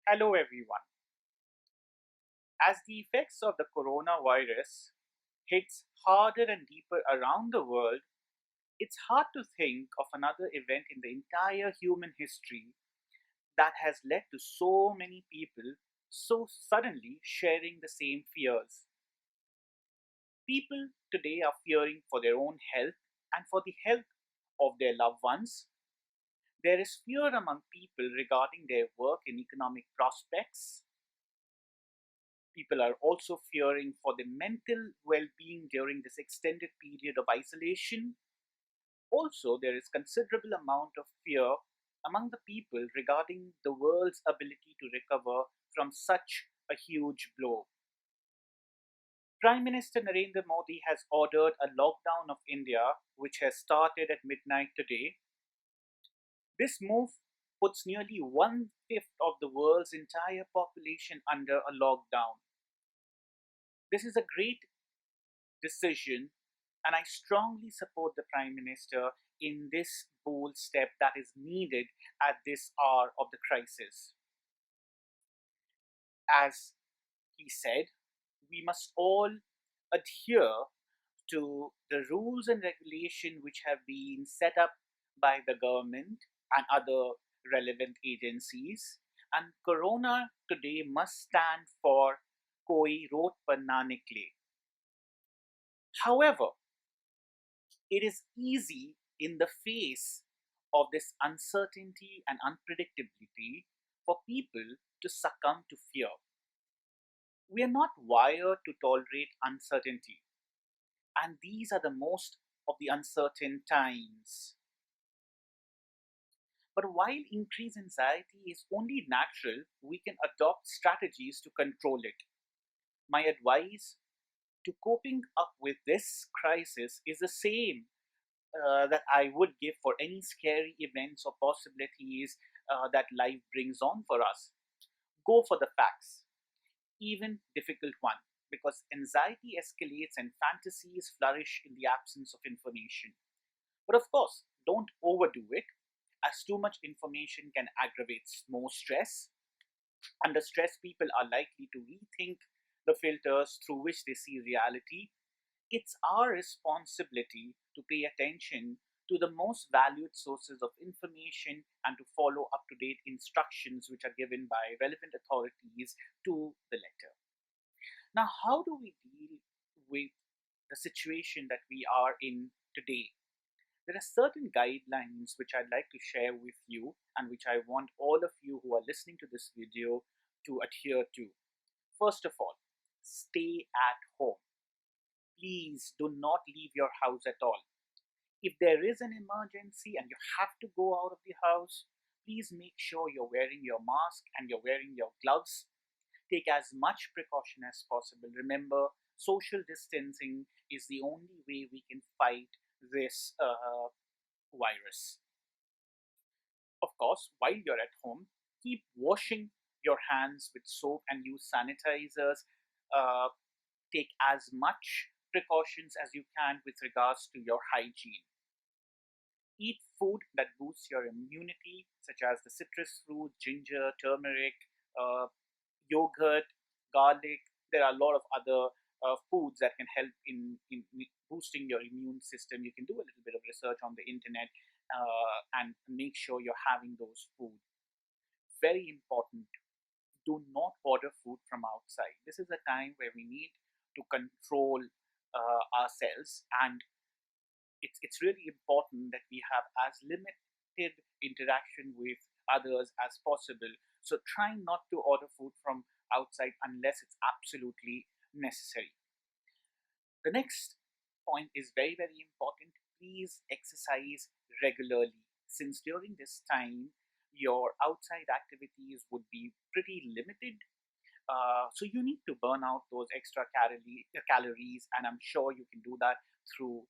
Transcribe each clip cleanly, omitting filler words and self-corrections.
Hello, everyone. As the effects of the coronavirus hits harder and deeper around the world, it's hard to think of another event in the entire human history that has led to so many people so suddenly sharing the same fears. People today are fearing for their own health and for the health of their loved ones. There is fear among people regarding their work and economic prospects. People are also fearing for their mental well being during this extended period of isolation. Also, there is considerable amount of fear among the people regarding the world's ability to recover from such a huge blow. Prime Minister Narendra Modi has ordered a lockdown of India, which has started at midnight today. This move puts nearly one fifth of the world's entire population under a lockdown. This is a great decision, and I strongly support the Prime Minister in this bold step that is needed at this hour of the crisis. As he said, we must all adhere to the rules and regulation which have been set up by the government and other relevant agencies. And Corona today must stand for Koi Rot Par Na Nikle. However, it is easy in the face of this uncertainty and unpredictability for people to succumb to fear. We are not wired to tolerate uncertainty, and these are the most of the uncertain times. But while increased anxiety is only natural, we can adopt strategies to control it. My advice to coping up with this crisis is the same that I would give for any scary events or possibilities that life brings on for us. Go for the facts, even difficult one, because anxiety escalates and fantasies flourish in the absence of information. But of course, don't overdo it, as too much information can aggravate more stress. Under stress, people are likely to rethink the filters through which they see reality. It's our responsibility to pay attention to the most valued sources of information and to follow up to date instructions which are given by relevant authorities to the letter. Now, how do we deal with the situation that we are in today? There are certain guidelines which I'd like to share with you and which I want all of you who are listening to this video to adhere to. First of all, stay at home. Please do not leave your house at all. If there is an emergency and you have to go out of the house, please make sure you're wearing your mask and you're wearing your gloves. Take as much precaution as possible. Remember, social distancing is the only way we can fight this virus. Of course, while you're at home, keep washing your hands with soap and use sanitizers. Uh, Take as much precautions as you can with regards to your hygiene. Eat food that boosts your immunity, such as the citrus fruit, ginger, turmeric, uh, yogurt, garlic. There are a lot of other foods that can help in boosting your immune system. You can do a little bit of research on the internet and make sure you're having those food. Very important. Do not order food from outside. This is a time where we need to control ourselves, and it's really important that we have as limited interaction with others as possible. So try not to order food from outside unless it's absolutely necessary. The next point is very, very important. Please exercise regularly, since during this time your outside activities would be pretty limited. So you need to burn out those extra calories, and I'm sure you can do that through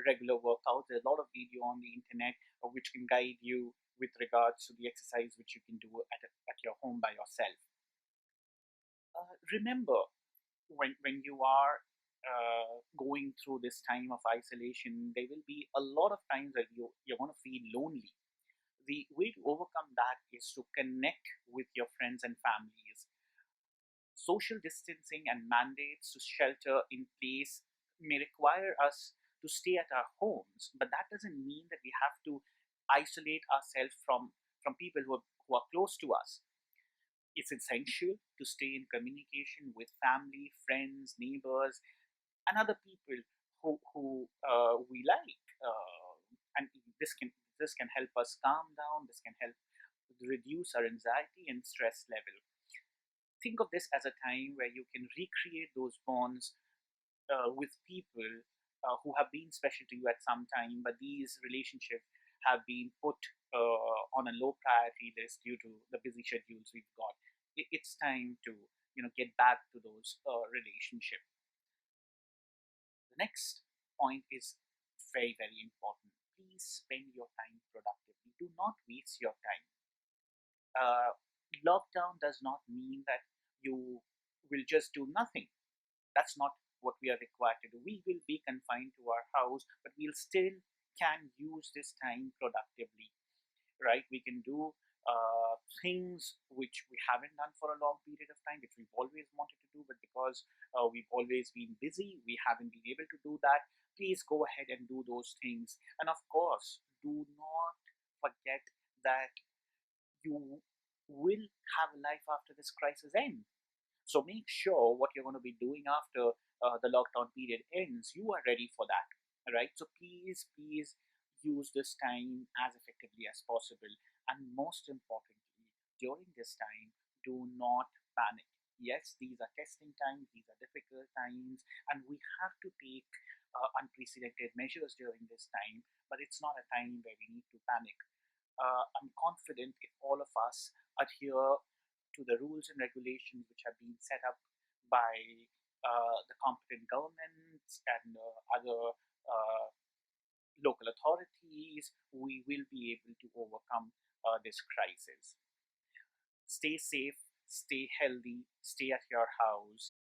regular workouts. There's a lot of video on the internet which can guide you with regards to the exercise which you can do at your home by yourself. Remember, when you are going through this time of isolation, there will be a lot of times that you're going to feel lonely. The way to overcome that is to connect with your friends and families. Social distancing and mandates to shelter in place may require us to stay at our homes, but that doesn't mean that we have to isolate ourselves from people who are close to us. It's essential to stay in communication with family, friends, neighbors, and other people who we like. And this can help us calm down. This can help reduce our anxiety and stress level. Think of this as a time where you can recreate those bonds with people who have been special to you at some time, but these relationships have been put on a low priority list due to the busy schedules we've got. It's time to get back to those relationships. The next point is very important. Please spend your time productively. Do not waste your time. uh, Lockdown does not mean that you will just do nothing. That's not what we are required to do. We will be confined to our house, but we'll still can use this time productively, right? We can do things which we haven't done for a long period of time, which we've always wanted to do, but because we've always been busy, we haven't been able to do that. Please go ahead and do those things. And of course, do not forget that you will have a life after this crisis ends. So make sure what you're going to be doing after the lockdown period ends, you are ready for that, right? So please use this time as effectively as possible. And most importantly, during this time, do not panic. Yes, these are testing times, these are difficult times, and we have to take unprecedented measures during this time, but it's not a time where we need to panic. I'm confident if all of us adhere to the rules and regulations which have been set up by the competent governments and other uh, local authorities, we will be able to overcome this crisis. Stay safe, stay healthy, stay at your house.